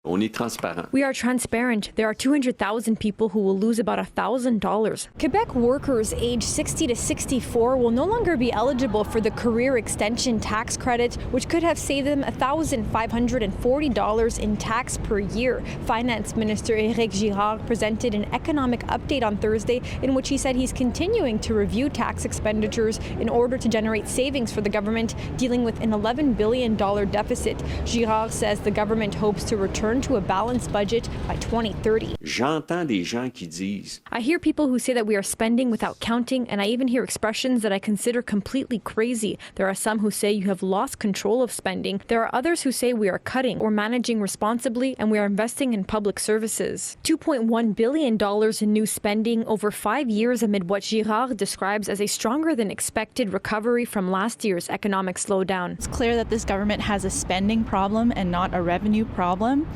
On est transparent. We are transparent. There are 200,000 people who will lose about $1,000. Quebec workers aged 60 to 64 will no longer be eligible for the career extension tax credit, which could have saved them $1,540 in tax per year. Finance Minister Eric Girard presented an economic update on Thursday in which he said he's continuing to review tax expenditures in order to generate savings for the government, dealing with an $11 billion deficit. Girard says the government hopes to return to a balanced budget by 2030. J'entends des gens qui disent. I hear people who say that we are spending without counting, and I even hear expressions that I consider completely crazy. There are some who say you have lost control of spending. There are others who say we are cutting or managing responsibly, and we are investing in public services. $2.1 billion in new spending over 5 years amid what Girard describes as a stronger than expected recovery from last year's economic slowdown. It's clear that this government has a spending problem and not a revenue problem.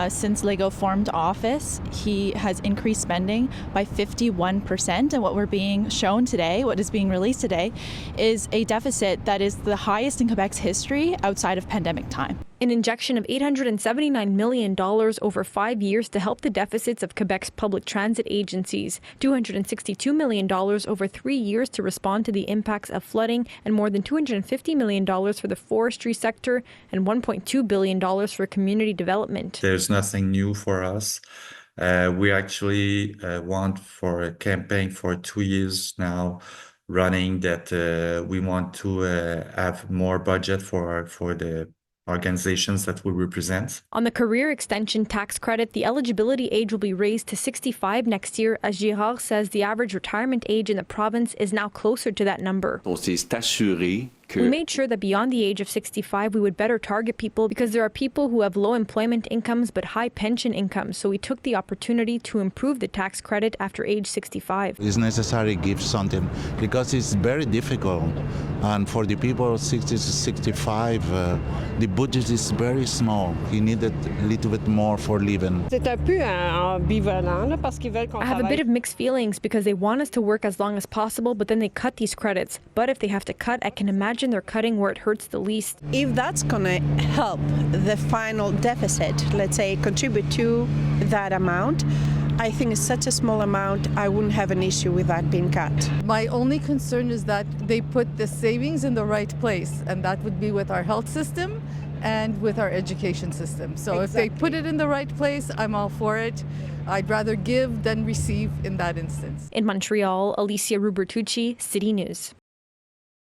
Since Legault formed office, he has increased spending by 51%. And what we're being shown today, what is being released today, is a deficit that is the highest in Quebec's history outside of pandemic time. An injection of $879 million over 5 years to help the deficits of Quebec's public transit agencies, $262 million over 3 years to respond to the impacts of flooding, and more than $250 million for the forestry sector, and $1.2 billion for community development. There's nothing new for us. We actually want for a campaign for 2 years now running that we want to have more budget for the organizations that we represent. On the career extension tax credit, the eligibility age will be raised to 65 next year, as Girard says the average retirement age in the province is now closer to that number. On s'est assuré que We made sure that beyond the age of 65, we would better target people because there are people who have low employment incomes but high pension incomes. So we took the opportunity to improve the tax credit after age 65. It's necessary to give something because it's very difficult. And for the people 60 to 65, the budget is very small. He needed a little bit more for living. I have a bit of mixed feelings because they want us to work as long as possible, but then they cut these credits. But if they have to cut, I can imagine they're cutting where it hurts the least. If that's going to help the final deficit, let's say contribute to that amount, I think it's such a small amount, I wouldn't have an issue with that being cut. My only concern is that they put the savings in the right place, and that would be with our health system and with our education system. So If they put it in the right place, I'm all for it. I'd rather give than receive in that instance. In Montreal, Alyssia Rubertucci, City News.